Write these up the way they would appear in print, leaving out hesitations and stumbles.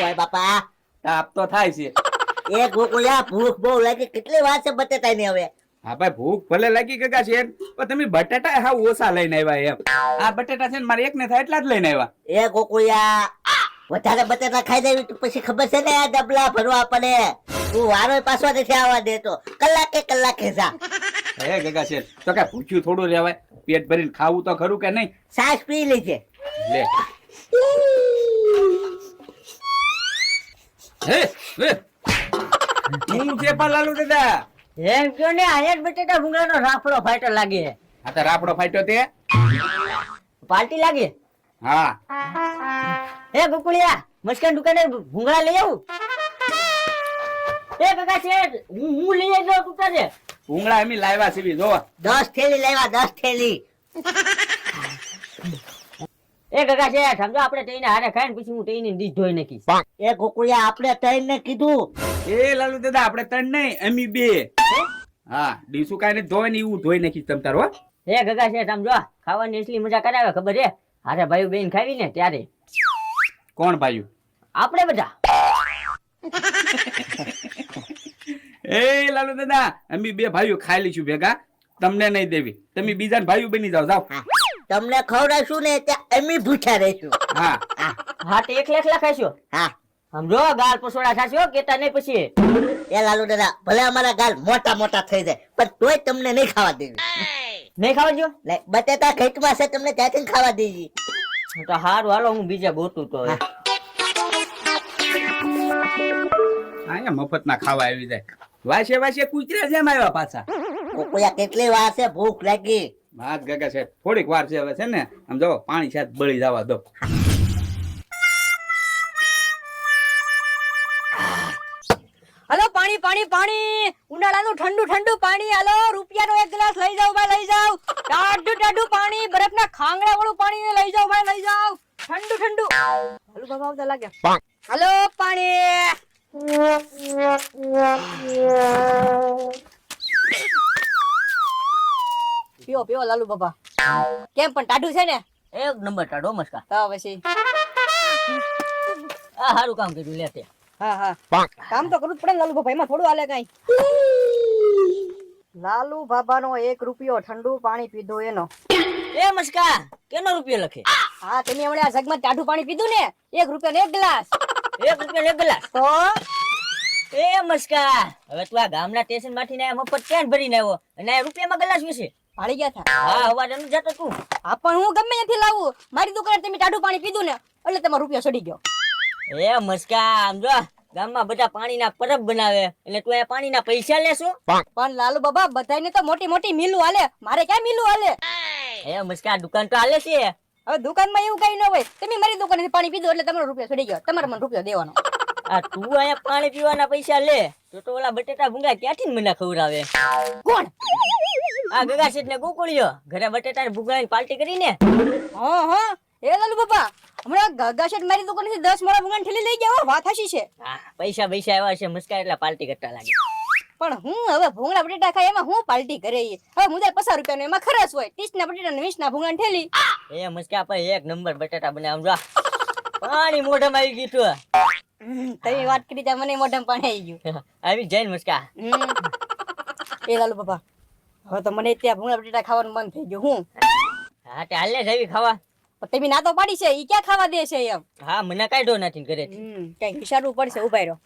ઓય બાપા, તાપ તો થાય છે. એ ગોકુળિયા ભૂખ બહુ લાગી, કેટલી વાર છે બટેટા ની હવે? હા ભાઈ, ભૂખ ભલે લાગી ગગા શેઠ, પણ તમે બટાટા હા ઓછા લઈને આવ્યા એમ. આ બટેટા છે ને મારે એક ને થાય એટલા જ લઈને આવ્યા. એ ગોકુળિયા, વધારે બટેટા ખાઈ દેવી તો પછી ખબર છે ને આ ડબલા ભરવા પડે. તું વારો પાછો નથી આવવા દેતો, કલાકે જા. હે ગગા શેઠ, તો કે ભૂખ્યું થોડું રહેવાય, પેટ ભરીને ખાવું તો ખરું કે નહીં? સાસ પી લેજે. લે હે હે હું છે પણ લાલુ દાદા. એમ કયો ને, આયા જ બટેટા ભૂંગળાનો રાફડો ફાટ્યો લાગે. આ તો રાપડો ફાટ્યો તે. પાર્ટી લાગે. હા એ ગોકુળિયા, મસ્કાન દુકાને ભૂંગળા લઈ આવું. એ કાકા શેઠ, હું લઈ આવ્યો તું છે. ભૂંગળા એમ લાવ્યા સીવી જો. 10 થેલી લાવ્યા, 10 થેલી. એ કાકા શેઠ, સમજો આપણે તઈને હારે ખાઈને પછી હું તઈને ડીશ ધોઈ નાખીશ. એ ગોકુળિયા, આપણે તઈને કીધું. એ લાલુ દાદા, આપણે ત્રણ નહીં અમી બે. હા, ડીસુ કાઈ ને ધોય ને એવું ધોઈ નાખીશ તમ તારો. એ કાકા શેઠ, સમજો ખાવાની એટલી મજા કરાવે ખબર છે. હારે ભાઈ બેન ખાવી ને ત્યારે કોણ ભાઈ? આપણે બધા. એ લાલુ દાદા, અમે બે ભાઈઓ ખાઈ લઈશું ભેગા, તમને નહીં દેવી. તમે બીજા ભાઈઓ બની જાઓ, જાઓ. તમને ખવડાવશું ને ત્યાં અમે ભૂખ્યા રહીશું. હા હા, તો એકલા ખાઈશું. હા, સમજો ગાલ પસોડા ખાશો કેતા નહીં પછી. એ લાલુ દાદા, ભલે અમારા ગાલ મોટા મોટા થઈ જાય પણ તોય તમને નહીં ખાવા દેવી. નહીં ખાવા જો? બટેટા ખેતમાં છે, તમને ત્યાંથી ખાવા દેવી. તો હારું, હાલો હું બીજા ગોતું તો. અહીંયા મફત ના ખાવા આવી જાય. વાસે વાસે કૂતરા જેમ આવ્યા પાછા. કોકોયા, કેટલી વાર છે ભૂખ લાગી? વાત ગગા છે, થોડીક વાર છે હવે છે ને. આમ જો પાણી સાથે બળી જવા દો. હાલો, પાણી પાણી પાણી, ઉનાળાનું ઠંડુ ઠંડુ પાણી. હાલો, રૂપિયાનો એક ગ્લાસ લઈ જાવ ભાઈ, લઈ જાવ. ટાઢું ટાઢું પાણી, બરફના ખાંગડા વાળું પાણી લઈ જાવ ભાઈ, લઈ જાવ. ઠંડુ ઠંડુ. હાલો બાબા, આવતા લાગે. હાલો, પાણી. પીઓ પીઓ લાલુ બાબા. કેમ પણ ટાઢું છે ને? એક નંબર ટાઢો મસ્કા. હા પછી આ સારું કામ કર્યું લે તે. હા હા, કામ તો કરવું જ પડે ને લાલુ બાબા, એમાં થોડું હાલે કઈ. લાલુ બાબાનો 1 રૂપિયો ઠંડુ પાણી પીધું એનો. એ મસ્કા, કેનો રૂપિયો લખે? હા, તમે હમણાં આ જગમાં ટાઢું પાણી પીધું ને, 1 રૂપિયાનો 1 ગ્લાસ. 1 રૂપિયો 1 ગ્લાસ તો એ મસ્કા, હવે તું આ ગામના સ્ટેશન માંથી ને મફત કેન ભરીને આવ્યો અને આ રૂપિયામાં ગ્લાસ વિશે પાડી ગયા થા. હા, અવાજ એમ જતો તું. હા, પણ હું ગમે ત્યાંથી લાવું, મારી દુકાને તમે ટાઢું પાણી પીધું ને એટલે તમારો રૂપિયો સડી ગયો. એ મસ્કા, આમ જો ગામમાં બધા પાણીના પરબ બનાવે એટલે તું અહીંયા પાણીના પૈસા લેશો? પણ લાલુ બાબા, બધાને તો મોટી મોટી મિલું હાલે, મારે ક્યાં મિલું હાલે? એ મસ્કા, દુકાન તો હાલે છે. હવે દુકાનમાં એવું કઈ ન હોય, તમે મારી દુકાનેથી પાણી પીધું એટલે તમારો રૂપિયો સડી ગયો, તમારે મને રૂપિયો દેવાનો. આ તું અહીંયા પાણી પીવાના પૈસા લે તો ઓલા બટેટા ભૂંગા ક્યાંથી મને ખવડાવે? કોણ? આ ગગા શેઠ ને ગોકુળિયો ઘરે બટેટા ભૂંગળાની પાર્ટી કરીને. હા હા, એ લાલુ બાબા, હમણાં ગગા શેઠ મારી દુકાનેથી 10 મોળા ભૂંગાની થેલી લઈ ગયા હો, વાત હાચી છે. હા, પૈસા આવ્યા છે મસ્કા એટલે પાર્ટી કરતા લાગે. પણ હું હવે ભૂંગળા બટેટા ખાય એમાં હું પાર્ટી કરે? હવે મુદલ 50 રૂપિયાનો એમાં ખરસ હોય, 30 ના બટેટા ને 20 ના ભૂંગાની થેલી. એ મસ્કા પર 1 નંબર બટેટા બને. આમ જો પાણી મોઢામાં આવી ગયું તું. તમે વાત કરી ત્યાં મને મોઢામાં પાણી આવી ગયું. આવી જાય મસ્કા. એ લાલુ બાબા, હવે તો મને ત્યાં ભૂંગળા બટેટા ખાવાનું મન થઈ ગયું. હું હા, તે હાલે જવી ખાવા. તમે ના તો પાડી છે, ઈ ક્યાં ખાવા દે છે એમ? હા, મને કાઢ્યો નથી ઘરે. કઈ વિચારવું પડશે, ઉભા રહ્યો.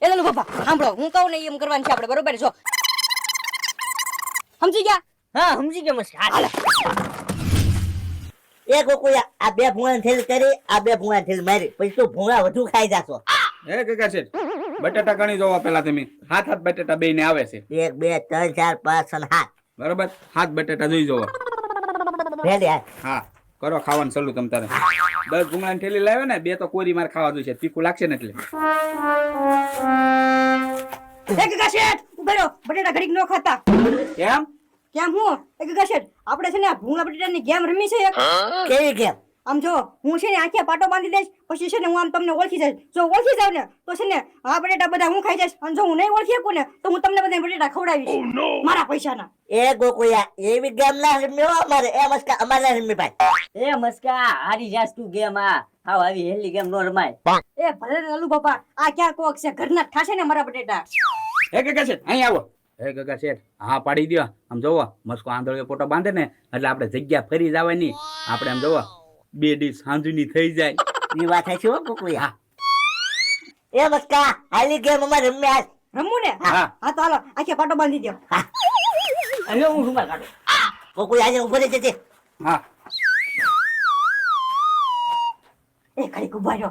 એ લાલુ બાબા, સાંભળો, હું કહું ને એમ કરવાનું છે આપણે, બરોબર? જો સમજી ગયા? હા, સમજી ગયો મસ્કા. હાલે. એ ગોકુળિયા, આ 2 ભૂંગળાની થેલી કરી, આ 2 ભૂંગળાની થેલી મારી, પછી તું ભૂંગળા વધુ ખાઈ જાશો. એ ગગા છે, બટેટા ગણી જોવા પેલા તમે. 7 બટેટા બે ને આવે છે. 1 2 3 4 5 અને 7. બરોબર, 7 બટેટા જોઈ જોવા. રેડી? હા, કરો ખાવાનું ચાલુ તમ તારે. 10 ભૂંગળાની થેલી લાવ્યો ને, 2 તો કોરી માર ખાવા જોઈશે, તીખું લાગશે ને એટલે. ગગા શેઠ, ઉભા રહ્યો, બટેટા ઘડીક ન ખાતા. કેમ? કેમ હું? ગગા શેઠ, આપણે છે ને આ ભૂંગળા બટેટાની ગેમ રમી છે એક. કેવી ગેમ? આમ જો હું છે ને આખે પાટો બાંધી દઈશ પછી છે ને હું આમ તમને ઓળખી જઈશ જો ઓળખી જાવ ને તો છે ને આ બટેટા બધા હું ખાઈ જઈશ અને જો હું નહીં ઓળખી શકું ને તો હું તમને બધા બટેટા ખવડાવીશ મારા પૈસાના. એ ગોકુળિયા એવી ગેમ ના રમ્યો અમારે એ મસ્કા અમારે રમી ભાઈ. એ મસ્કા હારી જાસ તું ગેમ આ હાવ આવી હેલી ગેમ નો રમાય. એ ભલે ને લાલુ બાપા આ ક્યાં કોક છે ઘરના જ ખાશે ને મારા બટેટા. એ ગગા શેઠ અહીં આવો. એ ગગા શેઠ હા પાડી દ્યો. આમ જોવો મસ્કો આંધળીઓ પોટો બાંધે ને એટલે આપણે જગ્યા ફરી જવાની. આપણે આમ જોવો 2 ડીશ સાંજની થઈ જાય. એ વાત છે હો ગોકુળિયા. એ મસ્કા હાલી ગેમ અમારે રમ્યા. રમવું ને હા. હા તો હાલો આખે પાટો બાંધી દો. હવે હું રૂમાલ કાઢું. ગોકુળિયા આજે ઉભો રહી જજે. હા એ ઘડીક ઉભા રહો.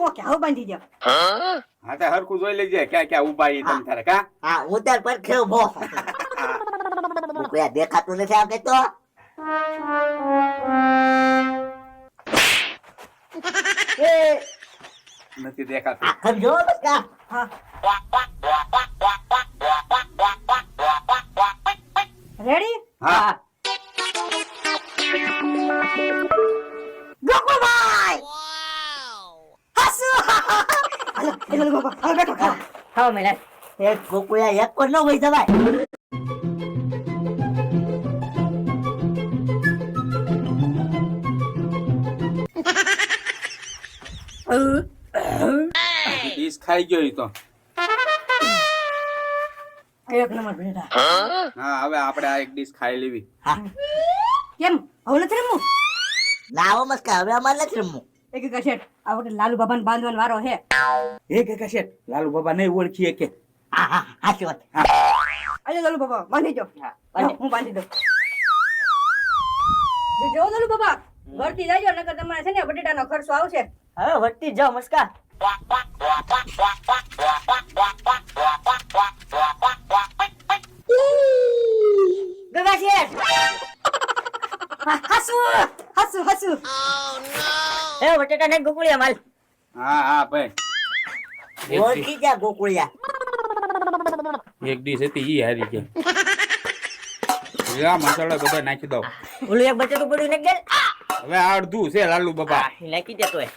ઓકે હવે બાંધી દો. હા તો હરખું જોઈ લેજે ક્યાં ક્યાં ઉભા ઈ તમ તારે કા. હા હું તાર પર ખેવ બો. ગોકુળિયા દેખાતું નથી આ તો. એ નથી દેખાતું. સમજો મસ્કા. હા રેડી હા ગોકુભાઈ હસુ હાલો એ લાલુ બાપા હવે બેઠો ખાઓ. ખાઓ મેલા. એ ગોકુળિયા એક પર ન હોય જવાય. ડીશ ખાઈ ગયો ઈ તો. એક નંબર બટેટા. હા હવે આપણે આ એક ડીશ ખાઈ લેવી. કેમ હવે નથી રમવું? ના હો મસ્કા હવે અમારે નથી રમવું. એક એક શેઠ આ વખતે લાલુ બાબાને બાંધવાનો વારો છે. એ ગગા શેઠ લાલુ બાબા નહીં ઓળખીએ કે. હા હા સાચી વાત. અરે લાલુ બાબા બાંધી દો. બાંધી. હું બાંધી દઉં. જો લાલુ બાબા ઘરથી જાજો નકર તમારે છે ને બટેટાનો ખર્ચો આવશે. હવે વટતી જાઓ મસ્કા. ગગા શેઠ હસુ હસુ હસુ. એ બટેટા ને ગોકુળિયા માલ. હા હા ભાઈ. ઓળખી જા ગોકુળિયા. એક ડીશ હતી ઈ હારી ગયા. આ મસાલા બધા નાખી દો. ઓલું એક બટેટું પડ્યું ને ગેલ. હવે આ અડધું છે લાલુ બાબા. નાખી દે તોય.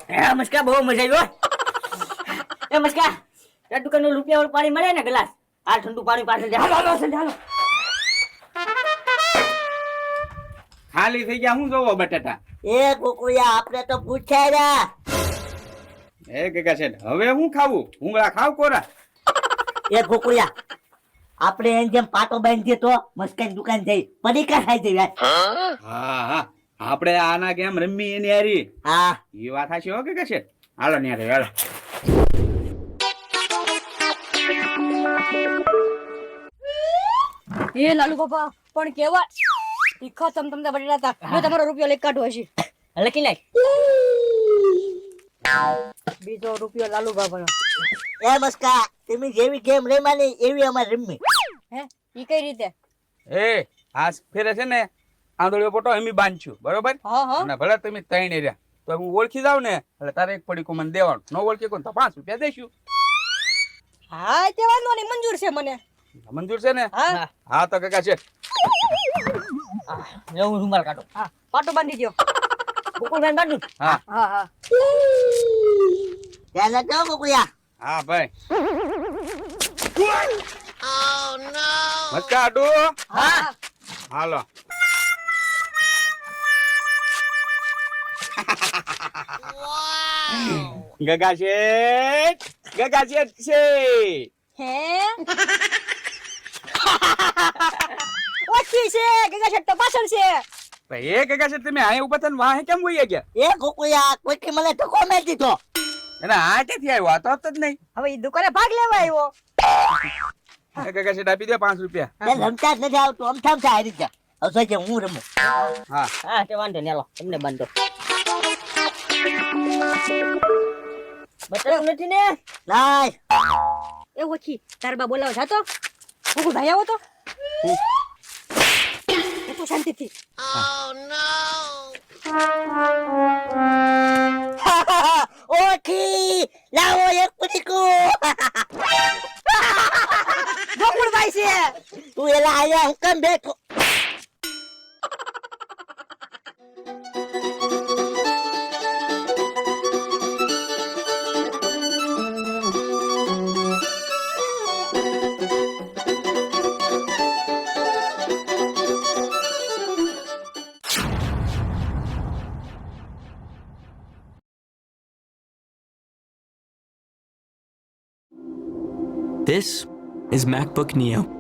એ મસ્કા બહુ મજા આવ્યો. એ મસ્કા આ દુકાનનું રૂપિયા વાળું પાણી મળે ને ગ્લાસ આ ઠંડુ પાણી પાછળ જા. હાલો હાલો સંજય હાલો. ખાલી થઈ ગયા હું જોવો બટાટા. એ ગોકુળિયા આપણે તો પૂછાય રહ્યા. એ ગગા શેઠ હવે હું ખાવું ભૂંગળા ખાવ કોરા. એ ગોકુળિયા આપણે એમ જેમ પાટો બાંધીએ તો મસ્કાની દુકાન જઈ પડીકા ખાઈ જઈએ. હા હા આપણે આના ગેમ રમી એની હારી. હા એ વાત હાચી હો ગગા શેઠ. હાલો ને હાલો. એ લાલુ બાપા પણ કેવા તીખા તમને બટેટા હતા. જો તમારો રૂપિયો લઈ કાઢો હશે. લખી નાખ. બીજો રૂપિયો લાલુ બાપાનો. એ મસ્કા તમે જેવી ગેમ રમાની એવી અમારે રમી. હે ઈ કઈ રીતે? એ આ ફેરે છે ને આંધળીઓ પોટો એમી બાંધશું બરોબર. હા હા અને ભલે તમે ત્રણે રહ્યા તો હું ઓળખી જાવ ને એટલે તારે એક પડીકું મને દેવાનું. ન ઓળખી કોણ તો 5 રૂપિયા દેશું. હા તે વાંધો નહીં મંજૂર છે મને. મંજૂર છે ને. હા હા તો કાકા છે. હવે હું રૂમાલ કાઢું. હા પાટો બાંધી દો. ગોકુળભાઈ બાંધું. હા હા હા ધ્યાન રાખજો ગોકુળિયા. હા ભાઈ. મસ્કા આડુ. હા હાલો. ગગા શેઠ ગગા શેઠ છે. હે ઓછી છે ગગા શેઠ તો પાછળ છે. ભાઈ એ ગગા શેઠ તમે અહીં ઉભા થઈને વાહે કેમ વહી ગયા. એ ગોકુળિયા કોઈ મને ધક્કો મારી દીધો. એના હાટેથી આવ્યો આ તો હતો જ નહીં. હવે ઈ દુકાને ભાગ લેવા આવ્યો. એ ગગા શેઠ આપી દે 5 રૂપિયા. એ રમતા જ નથી આવતું અમથામથા હારી ગયા. હવે સોચે હું રમું. હા હા તે વાંધો નહીં. હાલો તમને બાંધો. બટેટું નથી ને. લાય એ ઓછી તાર બા બોલાવ જાતો. હું ભાઈ આવો તો. એ તો શાંતિથી. ઓખી લાવો એક પુટીકુ ગોકુળભાઈ છે. તું એલા આયા હું કેમ બેઠો This is MacBook Neo.